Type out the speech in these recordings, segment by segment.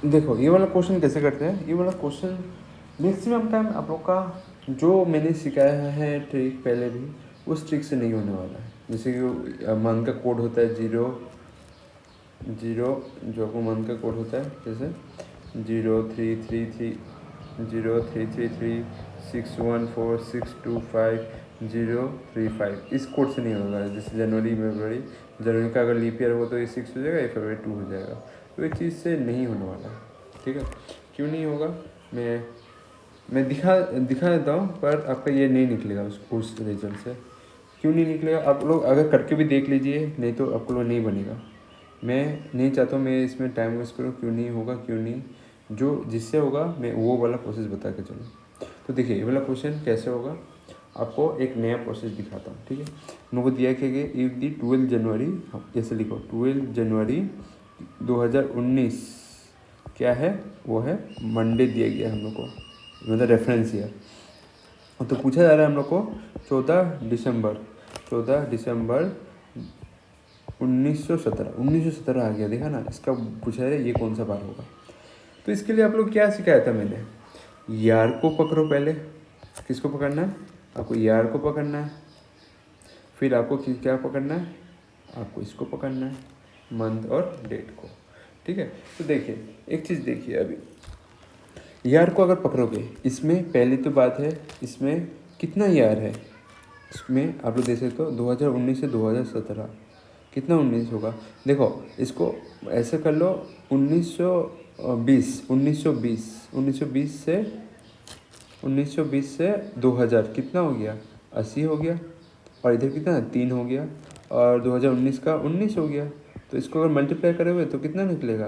देखो ये वाला क्वेश्चन कैसे करते हैं, ये वाला क्वेश्चन मैक्सिमम टाइम आप लोग का जो मैंने सिखाया है ट्रिक पहले भी, उस ट्रिक से नहीं होने वाला है। जैसे कि मंथ का कोड होता है 0 0, जो आपको मंथ का कोड होता है जैसे 03333614625035, इस कोड से नहीं होगा। जैसे जनवरी फरवरी, जनवरी का अगर लीप ईयर हो तो ये 6 हो जाएगा, ये फरवरी 2 हो जाएगा। तो ये चीज़ से नहीं होने वाला है, ठीक है। क्यों नहीं होगा, मैं दिखा देता हूँ, पर आपका ये नहीं निकलेगा उस रिजल्ट से। क्यों नहीं निकलेगा, आप लोग अगर करके भी देख लीजिए, नहीं तो आपको लोग नहीं बनेगा। मैं नहीं चाहता हूँ मैं इसमें टाइम वेस्ट करूँ, क्यों नहीं होगा, क्यों नहीं, जो जिससे होगा मैं वो वाला प्रोसेस बता के चलूँ। तो देखिए ये वाला क्वेश्चन कैसे होगा, आपको एक नया प्रोसेस दिखाता हूँ, ठीक है। मेरे को दिया कि इफ़ दी 12 जनवरी, ऐसे लिखो 12 जनवरी 2019 क्या है, वो है मंडे दिया गया है हम लोग को, मतलब रेफरेंस ईयर। तो पूछा जा रहा है हम लोग को 14 दिसंबर 1917 आ गया, देखा ना। इसका पूछा जा रहा है ये कौन सा बार होगा। तो इसके लिए आप लोग क्या सिखाया था मैंने, यार को पकड़ो पहले। किसको पकड़ना है, आपको यार को पकड़ना है। फिर आपको क्या पकड़ना है, आपको इसको पकड़ना है, मंथ और डेट को, ठीक है। तो देखिए एक चीज़ देखिए, अभी यार को अगर पकड़ोगे, इसमें पहली तो बात है, इसमें कितना यार है, इसमें आप लोग देख सकते हो 2019 से 2017 कितना 19 होगा। देखो इसको ऐसे कर लो, 1920 से 2000 कितना हो गया, 80 हो गया। और इधर कितना 3 हो गया, और 2019 का 19 हो गया। तो इसको अगर मल्टीप्लाई करोगे तो कितना निकलेगा,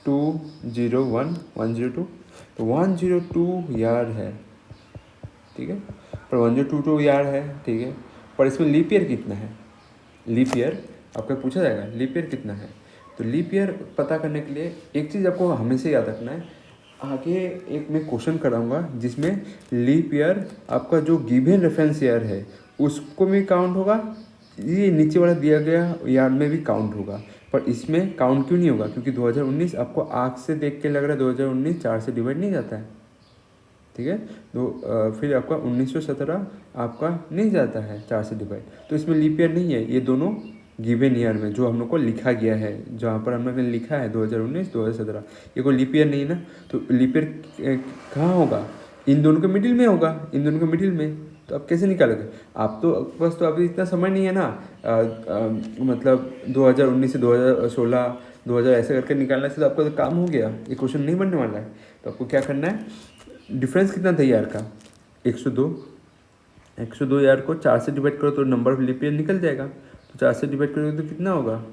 201 तो 102 यार है, ठीक है। पर 102 यार है, ठीक है। पर इसमें लीप ईयर कितना है, लीप ईयर आपका पूछा जाएगा, लीप ईयर कितना है। तो लीप ईयर पता करने के लिए एक चीज़ आपको हमेशा याद रखना है, आगे एक मैं क्वेश्चन कराऊंगा जिसमें लीप ईयर आपका जो गिवन रेफरेंस ईयर है उसको भी काउंट होगा, ये नीचे वाला दिया गया ईयर में भी काउंट होगा। पर इसमें काउंट क्यों नहीं होगा, क्योंकि 2019 आपको आँख से देख के लग रहा है 2019 4 से डिवाइड नहीं जाता है, ठीक है। तो फिर आपका 1917 आपका नहीं जाता है 4 से डिवाइड, तो इसमें लीप ईयर नहीं है। ये दोनों गिवन ईयर में जो हम लोग को लिखा गया है, जहाँ पर हम लोग ने लिखा है 2019 2017, ये कोई लीप ईयर नहीं है ना। तो लीप ईयर कहाँ होगा, इन दोनों के मिडिल में होगा, इन दोनों के मिडिल में। तो आप कैसे निकालोगे, आप तो बस, तो अभी इतना समय नहीं है ना, मतलब 2019 से 2016 2000 ऐसे करके निकालने से तो आपका तो काम हो गया, ये क्वेश्चन नहीं बनने वाला है। तो आपको क्या करना है, डिफरेंस कितना था यार का, 102 यार को 4 से डिवाइड करो तो नंबर ऑफ लीप ईयर निकल जाएगा। तो 4 से डिवाइड करोगे तो कितना होगा,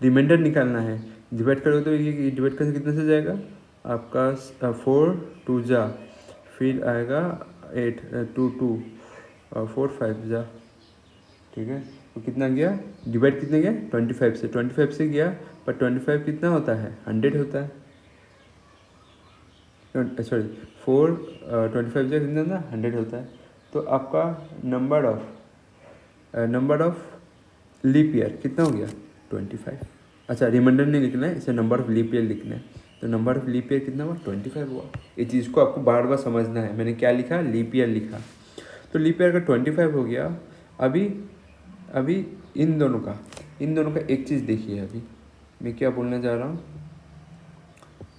रिमाइंडर निकालना है। डिवाइड करोगे तो ये डिवाइड करके कितने से जाएगा आपका, 4 2 जा, फिर आएगा 8 2 2 4 5 जा, ठीक है। तो कितना गया, डिवाइड कितने गया 25 से गया। पर 25 कितना होता है, 100 होता है, सॉरी 4 25 जो कितना था 100 होता है। तो आपका नंबर ऑफ लीप ईयर कितना हो गया 25। अच्छा रिमाइंडर नहीं लिखना है, इसे नंबर ऑफ लीप ईयर लिखना है। तो नंबर ऑफ लीप ईयर कितना हुआ 25 हुआ। ये चीज़ को आपको बार बार समझना है, मैंने क्या लिखा, लीप ईयर लिखा। तो लीप ईयर का 25 हो गया। अभी इन दोनों का एक चीज़ देखिए, अभी मैं क्या बोलने जा रहा हूँ।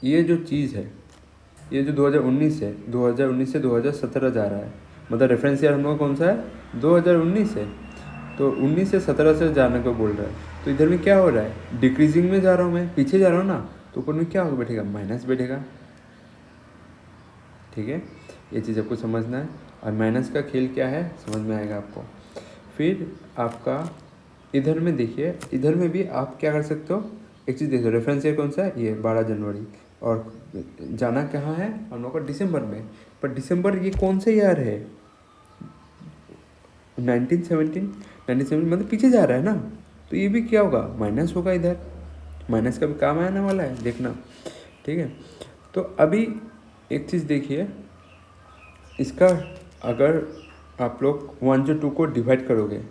ये जो चीज़ है, ये जो 2019 है, 2019 से 2017 जा रहा है, मतलब रेफरेंस ईयर हम लोग कौन सा है 2019 है। तो 19 से 17 से जाने को बोल रहा है। तो इधर में क्या हो रहा है, डिक्रीजिंग में जा रहा हूँ मैं, पीछे जा रहा हूँ ना। तो ऊपर में क्या होगा बैठेगा, माइनस बैठेगा, ठीक है। ये चीज़ आपको समझना है। और माइनस का खेल क्या है समझ में आएगा आपको। फिर आपका इधर में देखिए, इधर में भी आप क्या कर सकते हो, एक चीज़ देखो, रेफरेंस ईयर कौन सा है, ये 12 जनवरी। और जाना कहाँ है हम लोग को, दिसंबर में। पर दिसंबर ये कौन सा ईयर है, 1917 मतलब पीछे जा रहा है ना। तो ये भी क्या होगा, माइनस होगा, इधर माइनस का भी काम आने वाला है, देखना, ठीक है। तो अभी एक चीज़ देखिए, इसका अगर आप लोग 1 से 2 को डिवाइड करोगे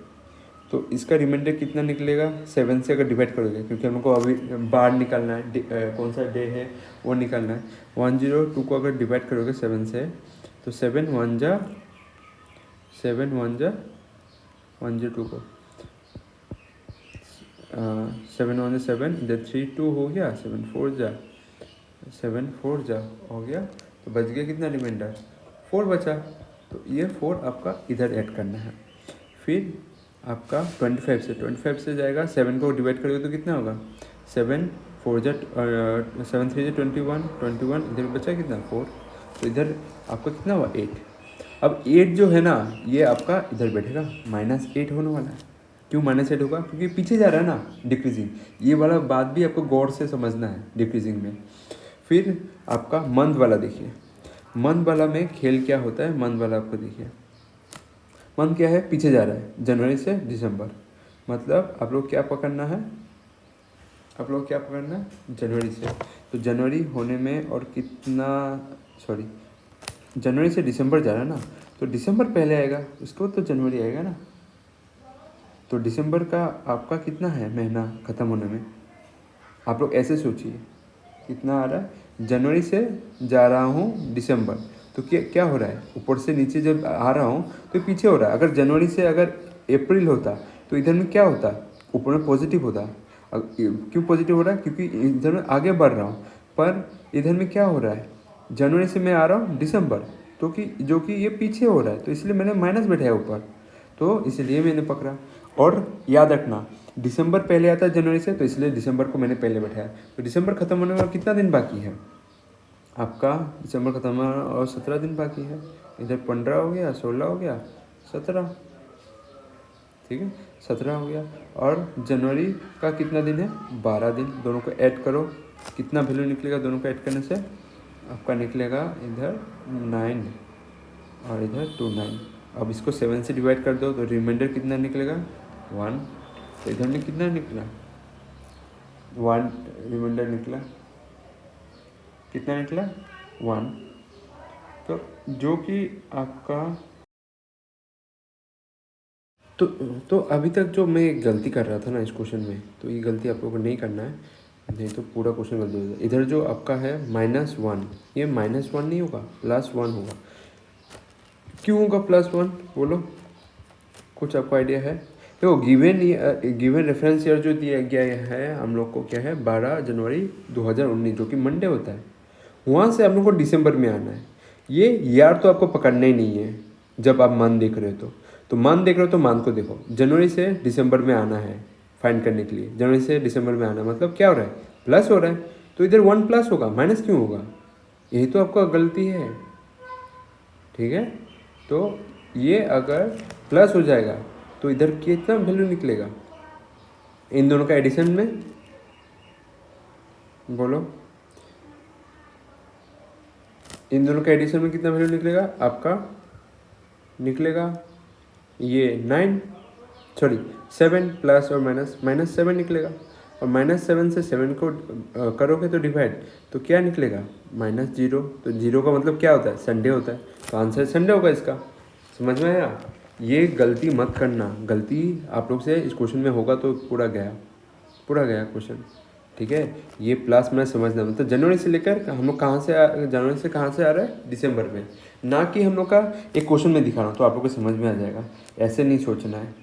तो इसका रिमाइंडर कितना निकलेगा, 7 से अगर डिवाइड करोगे, क्योंकि हमको अभी बार निकालना है, कौन सा डे है वो निकालना है। 102 को अगर डिवाइड करोगे 7 से, तो 7 1 जा 102 को 7 1 7, इधर 3 2 हो गया, 7 4 जा हो गया, तो बच गया कितना रिमाइंडर, 4 बचा। तो ये 4 आपका इधर ऐड करना है। फिर आपका 25 से जाएगा, 7 को डिवाइड करोगे तो कितना होगा, 7 4 जा 7 3 जा 21, इधर बचा कितना 4, तो इधर आपका कितना हुआ 8। अब 8 जो है ना ये आपका इधर बैठेगा, -8 होने वाला है। क्यों -8 होगा, क्योंकि पीछे जा रहा है ना डिक्रीजिंग। ये वाला बात भी आपको गौर से समझना है डिक्रीजिंग में। फिर आपका मंथ वाला देखिए, मंथ वाला में खेल क्या होता है, मंथ वाला आपको देखिए, मंथ क्या है, पीछे जा रहा है, जनवरी से दिसंबर, मतलब आप लोग क्या पकड़ना है, जनवरी से। तो जनवरी होने में और कितना, सॉरी जनवरी से दिसंबर जा रहा है ना, तो दिसंबर पहले आएगा, उसके बाद तो जनवरी आएगा ना। तो दिसंबर का आपका कितना है महीना ख़त्म होने में, आप लोग ऐसे सोचिए कितना आ रहा है, जनवरी से जा रहा हूँ दिसंबर, तो क्या हो रहा है, ऊपर से नीचे जब आ रहा हूँ तो पीछे हो रहा है। अगर जनवरी से अगर अप्रैल होता तो इधर में क्या होता, ऊपर में पॉजिटिव होता। क्यों पॉजिटिव हो रहा है, क्योंकि इधर में आगे बढ़ रहा हूँ, पर इधर में क्या हो रहा है, जनवरी से मैं आ रहा हूँ दिसंबर, तो कि जो कि ये पीछे हो रहा है, तो इसलिए मैंने माइनस बैठाया ऊपर, तो इसलिए मैंने पकड़ा। और याद रखना दिसंबर पहले आता है जनवरी से, तो इसलिए दिसंबर को मैंने पहले बैठाया। तो दिसंबर खत्म होने में कितना दिन बाकी है आपका, दिसंबर खत्म होने में और 17 दिन बाकी है। इधर 15 हो गया, 16 हो गया, 17, ठीक है 17 हो गया। और जनवरी का कितना दिन है, 12 दिन। दोनों को ऐड करो, कितना वैल्यू निकलेगा दोनों को ऐड करने से, आपका निकलेगा इधर 9 और इधर 29। अब इसको 7 से डिवाइड कर दो तो रिमाइंडर कितना निकलेगा 1। तो इधर में कितना निकला 1, रिमाइंडर निकला कितना निकला 1। जो कि आपका तो अभी तक जो मैं गलती कर रहा था ना इस क्वेश्चन में, तो ये गलती आप लोगों को नहीं करना है, नहीं तो पूरा क्वेश्चन गलती हो जाएगा। इधर जो आपका है -1, ये -1 नहीं होगा, +1 होगा। क्यों होगा +1 बोलो, कुछ आपको आइडिया है। देखो गिवन रेफरेंस ईयर जो दिया गया है हम लोग को क्या है, 12 जनवरी 2019, जो कि मंडे होता है। वहाँ से आप लोग को दिसंबर में आना है। ये ईयर तो आपको पकड़ना ही नहीं है जब आप मंथ देख रहे हो तो मंथ देख रहे हो तो मंथ को देखो, जनवरी से दिसंबर में आना है फाइंड करने के लिए। जनवरी से दिसंबर में आना मतलब क्या हो रहा है, प्लस हो रहा है, तो इधर 1 प्लस होगा, माइनस क्यों होगा, यही तो आपका गलती है, ठीक है। तो ये अगर प्लस हो जाएगा तो इधर कितना वैल्यू निकलेगा इन दोनों का एडिशन में, बोलो इन दोनों का एडिशन में कितना वैल्यू निकलेगा आपका, निकलेगा ये 9 सॉरी 7 प्लस और -7 निकलेगा। और -7 से 7 को करोगे तो डिवाइड, तो क्या निकलेगा -0। तो 0 का मतलब क्या होता है, संडे होता है, तो आंसर संडे होगा इसका। समझ में आया, ये गलती मत करना, गलती आप लोग से इस क्वेश्चन में होगा तो पूरा गया क्वेश्चन, ठीक है। ये प्लस में समझना, मतलब जनवरी से लेकर हम लोग जनवरी से कहाँ से आ रहा है, दिसंबर में, ना कि हम लोग का एक क्वेश्चन में दिखा रहा हूँ, तो आप लोग को समझ में आ जाएगा। ऐसे नहीं सोचना है,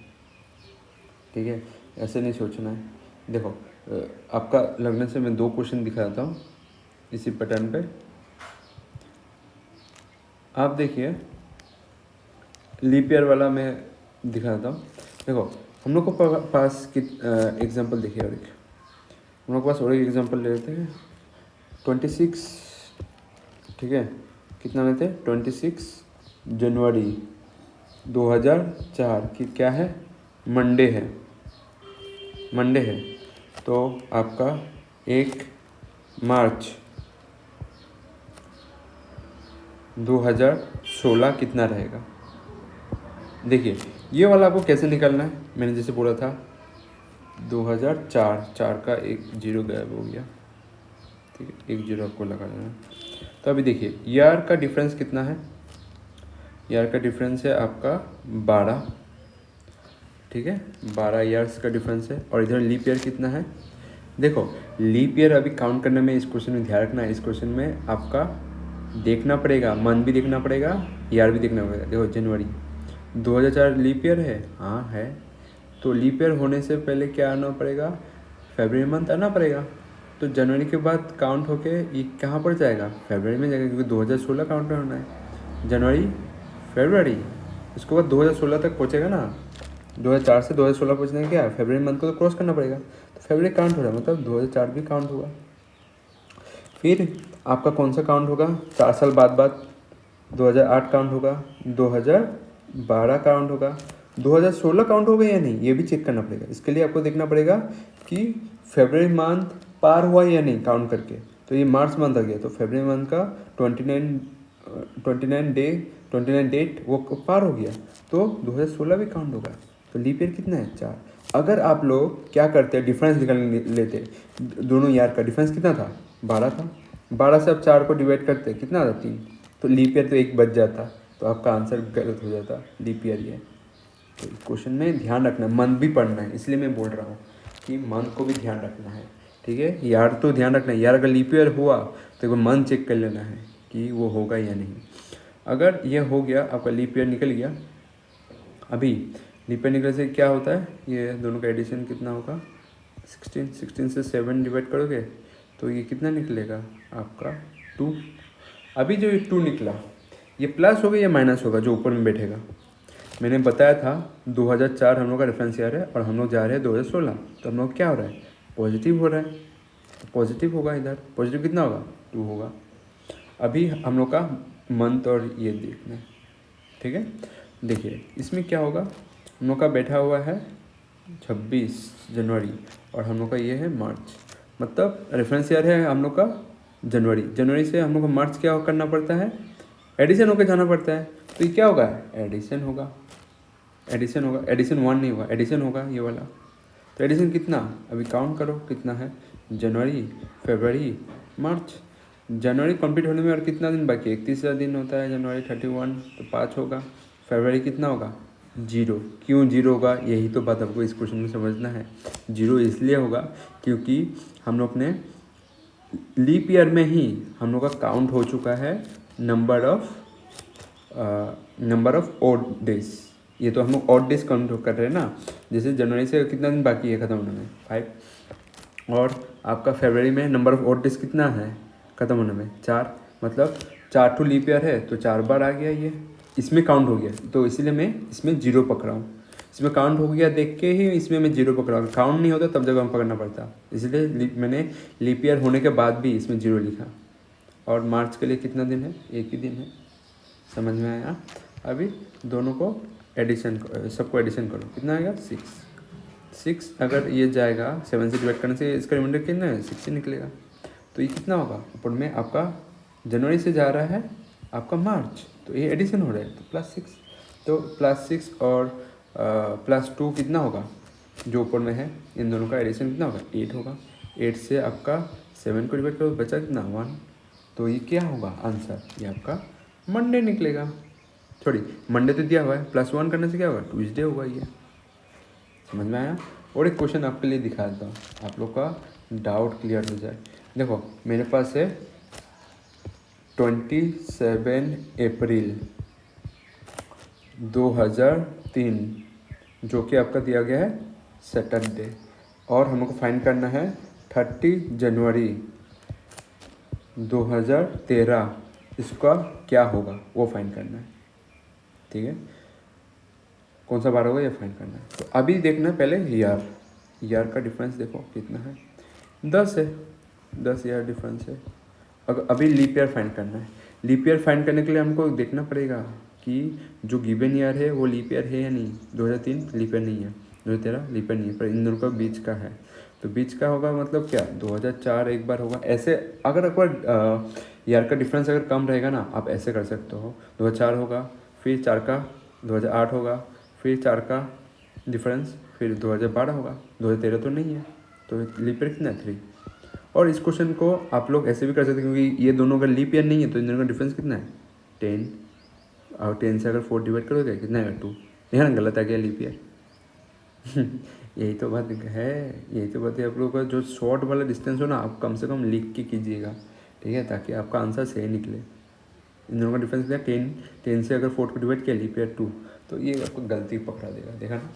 ठीक है, ऐसे नहीं सोचना है। देखो आपका लगने से मैं 2 क्वेश्चन दिखाता हूँ इसी पैटर्न पे, आप देखिए लीप ईयर वाला मैं दिखाता हूँ। देखो हम लोग को पास एग्जाम्पल देखिए, और एक हम लोग के पास और एक एग्जाम्पल ले लेते हैं 26, ठीक है, कितना लेते हैं 26 जनवरी 2004 की क्या है, मंडे है। तो आपका 1 मार्च 2016 कितना रहेगा। देखिए ये वाला आपको कैसे निकालना है, मैंने जैसे बोला था 2004, 4 का एक 0 गायब हो गया, ठीक है, 1 0 आपको लगा देना। तो अभी देखिए ईयर का डिफरेंस कितना है, ईयर का डिफरेंस है आपका 12, ठीक है, 12 ईयर्स का डिफरेंस है। और इधर लीप ईयर कितना है, देखो लीप ईयर अभी काउंट करने में इस क्वेश्चन में ध्यान रखना है, इस क्वेश्चन में आपका देखना पड़ेगा, मंथ भी देखना पड़ेगा, ईयर भी देखना पड़ेगा। देखो जनवरी 2004 लीप ईयर है, हाँ है, तो लीप ईयर होने से पहले क्या आना पड़ेगा, फरवरी मंथ आना पड़ेगा। तो जनवरी के बाद काउंट होके ये कहाँ पर जाएगा, फरवरी में जाएगा, क्योंकि 2016 काउंट होना है। जनवरी फरवरी, उसके बाद 2016 तक पहुँचेगा ना, 2004 से 2016 पहुँचने का क्या है, फरवरी मंथ को तो क्रॉस करना पड़ेगा, तो फरवरी काउंट हो रहा है, मतलब 2004 भी काउंट होगा। फिर आपका कौन सा काउंट होगा, 4 साल बाद 2008 काउंट होगा, 2012 काउंट होगा, 2016 काउंट होगा या नहीं, ये भी चेक करना पड़ेगा। इसके लिए आपको देखना पड़ेगा कि फरवरी मंथ पार हुआ या नहीं काउंट करके। तो ये मार्च मंथ आ गया, तो फरवरी मंथ का 29 डेट वो पार हो गया, तो 2016 भी काउंट होगा। तो लीप ईयर कितना है, 4। अगर आप लोग क्या करते हैं, डिफरेंस निकाल लेते, दोनों ईयर का डिफरेंस कितना था, 12 था, 12 से आप 4 को डिवाइड करते कितना आता, 3, तो लीप ईयर तो 1 बच जाता, तो आपका आंसर गलत हो जाता, लीप ईयर ये। तो क्वेश्चन में ध्यान रखना, मंथ भी पढ़ना है, इसलिए मैं बोल रहा हूँ कि मंथ को भी ध्यान रखना है, ठीक है। यार तो ध्यान रखना है यार, अगर लीप ईयर हुआ तो एक बार मंथ चेक कर लेना है कि वो होगा या नहीं। अगर ये हो गया, आपका लीप ईयर निकल गया, अभी लीप ईयर निकलने से क्या होता है, ये दोनों का एडिशन कितना होगा, 16 से 7 डिवाइड करोगे तो ये कितना निकलेगा आपका 2। अभी जो ये 2 निकला, ये प्लस होगा या माइनस होगा, जो ऊपर में बैठेगा। मैंने बताया था 2004 हम लोग का रेफरेंस ईयर है और हम लोग जा रहे हैं 2016, तो हम लोग क्या हो रहा है, पॉजिटिव हो रहा है, तो पॉजिटिव होगा, इधर पॉजिटिव कितना होगा, 2 होगा। अभी हम लोग का मंथ और ये देखना है, ठीक है। देखिए इसमें क्या होगा, हम लोग का बैठा हुआ है 26 जनवरी और हम लोग का ये है मार्च, मतलब रेफरेंस ईयर है हम लोग का जनवरी से हम लोग को मार्च क्या करना पड़ता है, एडिशन होकर जाना पड़ता है। तो ये क्या होगा, एडिशन होगा, एडिशन 1 नहीं होगा, एडिशन होगा ये वाला। तो एडिशन कितना, अभी काउंट करो कितना है, जनवरी फरवरी मार्च। जनवरी कंप्लीट होने में और कितना दिन बाकी है, 31 दिन होता है, जनवरी 31, तो 5 होगा। फरवरी कितना होगा, 0। क्यों 0 होगा, यही तो बात आपको इस क्वेश्चन में समझना है। 0 इसलिए होगा क्योंकि हम लोग ने लीप ईयर में ही हम लोग का काउंट हो चुका है नंबर ऑफ ऑड डेज। ये तो हम लोग ऑड डेज काउंट कर रहे हैं ना, जैसे जनवरी से कितना दिन बाकी है ख़त्म होने में, 5, और आपका फरवरी में नंबर ऑफ ऑड डेज कितना है ख़त्म होने में, 4, मतलब 4 टू लीप ईयर है, तो 4 बार आ गया ये, इसमें काउंट हो गया, तो इसीलिए मैं इसमें 0 पकड़ा हूँ। इसमें काउंट हो गया देख के ही इसमें मैं 0 पकड़ा, काउंट नहीं होता तब जगह हम पकड़ना पड़ता, इसलिए मैंने लीप ईयर होने के बाद भी इसमें 0 लिखा। और मार्च के लिए कितना दिन है, एक ही दिन है, समझ में आया। अभी दोनों को एडिशन, सबको एडिशन करो, कितना आएगा, 6। अगर ये जाएगा 7 से डिवाइड करने से इसका रिमाइंडर कितना है, 6 से निकलेगा, तो ये कितना होगा, ऊपर में आपका जनवरी से जा रहा है आपका मार्च, तो ये एडिशन हो रहा है, तो +6, तो +6 और +2 कितना होगा, जो ऊपर में है इन दोनों का एडिशन कितना होगा, 8 होगा। 8 से आपका 7 को डिवाइड करो, बचा कितना, 1, तो ये क्या होगा आंसर, ये आपका मंडे निकलेगा। सॉरी, मंडे तो दिया हुआ है, +1 करने से क्या होगा, ट्यूसडे होगा ये, समझ में आया। और एक क्वेश्चन आपके लिए दिखा देता हूँ, आप लोग का डाउट क्लियर हो जाए। देखो मेरे पास है 27 अप्रैल 2003, जो कि आपका दिया गया है सैटरडे, और हम लोग को फाइंड करना है 30 जनवरी 2013, इसका क्या होगा वो फाइंड करना है, ठीक है, कौन सा बार होगा ये फाइंड करना है। तो अभी देखना है पहले ईयर का डिफरेंस देखो कितना है, 10 है, 10 ईयर डिफरेंस है। अगर अभी लीप ईयर फाइंड करना है, लीप ईयर फाइंड करने के लिए हमको देखना पड़ेगा कि जो गिवन ईयर है वो लीप ईयर है या नहीं। 2003 लीप ईयर नहीं है, 2013 लीप ईयर नहीं है, पर इन दोनों का बीच का है, तो बीच का होगा मतलब क्या, 2004 एक बार होगा। ऐसे अगर एक बार ईयर का डिफरेंस अगर कम रहेगा ना, आप ऐसे कर सकते हो, 2004 होगा, फिर 4 का 2008 होगा, फिर 4 का डिफरेंस, फिर 2012 होगा, 2013 तो नहीं है, तो लीप ईयर कितना है, 3। और इस क्वेश्चन को आप लोग ऐसे भी कर सकते हैं, क्योंकि ये दोनों का लीप ईयर नहीं है, तो इन दोनों का डिफरेंस कितना है, 10, और 10 से अगर 4 डिवाइड करोगे कितना है, 2। यहाँ गलत आ गया लीप ईयर, यही तो बात है, यही तो बात है। आप लोगों का जो शॉर्ट वाला डिस्टेंस हो ना, आप कम से कम लिख के कीजिएगा, ठीक है, ताकि आपका आंसर सही निकले। इन दोनों का डिफरेंस क्या, 10 से अगर 4 को डिवाइड किया लीप ईयर 2, तो ये आपको गलती पकड़ा देगा, देखा ना।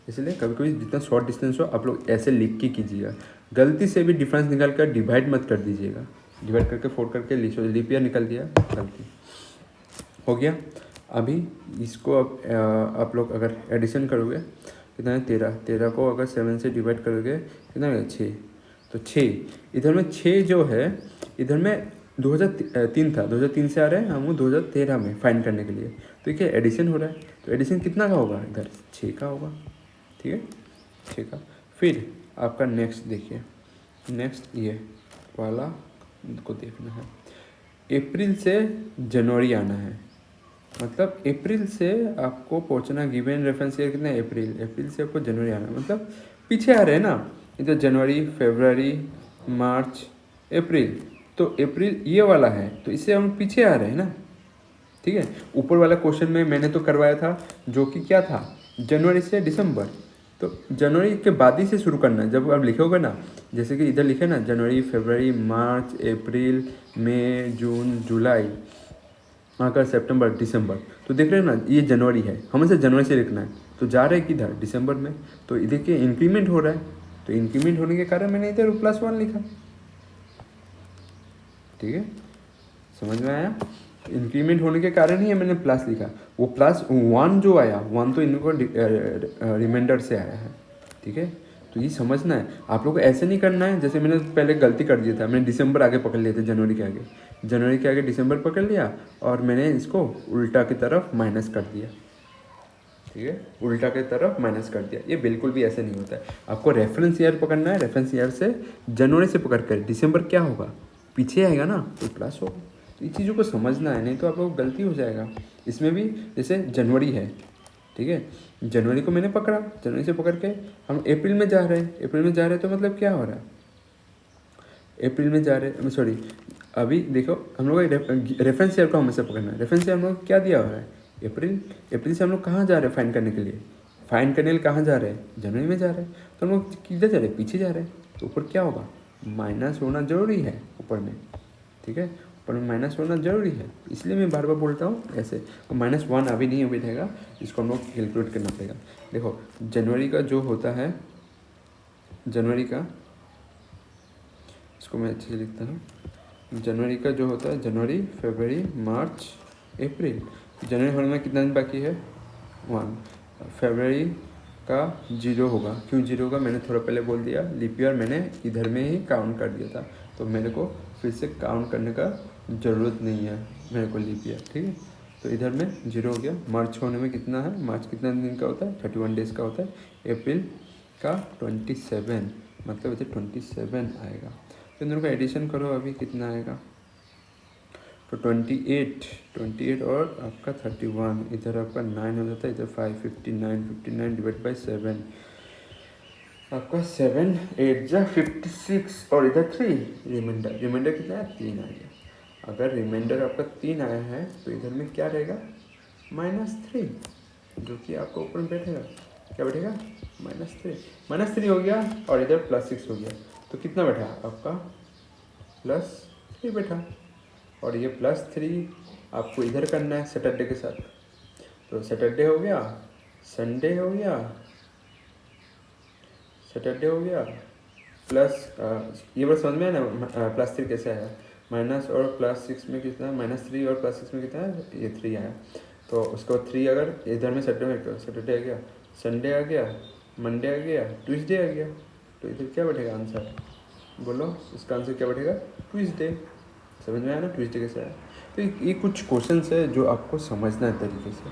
इसलिए कभी कभी जितना शॉर्ट डिस्टेंस हो आप लोग ऐसे लिख के कीजिएगा। गलती से भी डिफरेंस निकाल कर डिवाइड मत कर दीजिएगा। डिवाइड करके 4 करके लीप ईयर निकल दिया, गलती हो गया। अभी इसको आप लोग अगर एडिशन करोगे कितना है, 13 को अगर 7 से डिवाइड करोगे कितना है, 6। तो 6 इधर में 6 जो है, इधर में 2003 था, 2003 से आ रहे हैं हम 2013 में फाइंड करने के लिए। तो ये क्या एडिशन हो रहा है, तो एडिशन कितना का होगा, इधर 6 का होगा, ठीक है, 6 का। फिर आपका नेक्स्ट देखिए, नेक्स्ट ये वाला को देखना है। अप्रैल से जनवरी आना है, मतलब अप्रैल से आपको पहुंचना, गिवन रेफरेंस ईयर कितना है, अप्रैल से आपको जनवरी आना है, मतलब पीछे आ रहे हैं ना। इधर जनवरी, फरवरी, मार्च, अप्रैल, तो अप्रैल ये वाला है, तो इससे हम पीछे आ रहे हैं ना, ठीक है। ऊपर वाला क्वेश्चन में मैंने तो करवाया था जो कि क्या था, जनवरी से दिसंबर, तो जनवरी के बाद ही से शुरू करना है। जब आप लिखोगे ना, जैसे कि इधर लिखे ना, जनवरी, फरवरी, मार्च, अप्रैल, मई, जून, जुलाई, अगर सितंबर, दिसंबर, तो देख रहे हो ना ये जनवरी है, हमें से जनवरी से लिखना है, तो जा रहे हैं किधर, दिसंबर में। तो देखिए इंक्रीमेंट हो रहा है, तो इंक्रीमेंट होने के कारण मैंने इधर +1 लिखा, ठीक है, समझ में आया। इंक्रीमेंट होने के कारण ही मैंने प्लस लिखा। वो +1 जो आया, 1 तो इनको रिमाइंडर से आया है, ठीक है। तो ये समझना है आप लोग को, ऐसे नहीं करना है जैसे मैंने पहले गलती कर दिया था, मैंने दिसंबर आगे पकड़ लिए थे, जनवरी के आगे दिसंबर पकड़ लिया, और मैंने इसको उल्टा की तरफ माइनस कर दिया, ठीक है, उल्टा की तरफ माइनस कर दिया। ये बिल्कुल भी ऐसे नहीं होता है। आपको रेफरेंस ईयर पकड़ना है, रेफरेंस ईयर से जनवरी से पकड़ कर दिसंबर क्या होगा, पीछे आएगा ना, तो प्लस होगा। तो ये चीज़ों को समझना है, नहीं तो आप लोग गलती हो जाएगा। इसमें भी जैसे जनवरी है, ठीक है, जनवरी को मैंने पकड़ा, जनवरी से पकड़ के हम अप्रैल में जा रहे हैं, अप्रैल में जा रहे हैं, तो मतलब क्या हो रहा है, अप्रैल में जा रहे हैं, सॉरी, अभी देखो हम लोग रेफरेंस ईयर को हमेशा पकड़ना है। रेफरेंस ईयर हम लोग क्या दिया हुआ है, अप्रैल से हम लोग कहाँ जा रहे हैं फाइंड करने के लिए, फाइंड करने के लिए कहाँ जा रहे हैं, जनवरी में जा रहे हैं, तो हम लोग किधर जा रहे हैं, पीछे जा रहे हैं। तो ऊपर क्या होगा, माइनस होना जरूरी है ऊपर में, ठीक है, ऊपर में माइनस होना जरूरी है, इसलिए मैं बार बार बोलता हूँ ऐसे। तो -1 अभी नहीं बैठेगा, इसको हम लोग कैलकुलेट करना पड़ेगा। देखो जनवरी का जो होता है, जनवरी का, इसको मैं अच्छे से लिखता हूँ, जनवरी का जो होता है, जनवरी, फरवरी, मार्च, अप्रैल। जनवरी होने में कितना दिन बाकी है, 1। फरवरी का 0 होगा, क्यों 0 होगा, मैंने थोड़ा पहले बोल दिया, लीप ईयर मैंने इधर में ही काउंट कर दिया था, तो मेरे को फिर से काउंट करने का ज़रूरत नहीं है मेरे को लीप ईयर, ठीक है। तो इधर में 0 हो गया। मार्च होने में कितना है, मार्च कितना दिन का होता है, 31 डेज़ का होता है। अप्रैल का 27, मतलब इधर 27 आएगा। तो इन दोनों का एडिशन करो, अभी कितना आएगा, तो 28 और आपका 31, इधर आपका 9 हो जाता है, इधर 5, 59 डिवाइड बाई 7, आपका 7 8 जा 56, और इधर 3 रिमाइंडर कितना है, 3 आ गया। अगर रिमाइंडर आपका 3 आया है, तो इधर में क्या रहेगा, -3, जो कि आपको ऊपर में बैठेगा, क्या बैठेगा, -3 हो गया, और इधर +6 हो गया, तो कितना बैठा आपका, +3 बैठा। और ये +3 आपको इधर करना है सैटरडे के साथ, तो सैटरडे हो गया, संडे हो गया, सैटरडे हो गया, प्लस ये बात समझ में है ना, +3 कैसे आया, माइनस और +6 में कितना, -3 और +6 में कितना है, ये 3 आया। तो उसको 3 अगर इधर में सैटरडे आ गया, संडे आ गया, मंडे आ गया, ट्यूसडे आ गया, तो इधर क्या बैठेगा आंसर, बोलो इसका आंसर क्या बैठेगा, ट्यूसडे। समझ में आया ना ट्यूसडे कैसे आया। तो ये कुछ क्वेश्चंस है जो आपको समझना है तरीके से।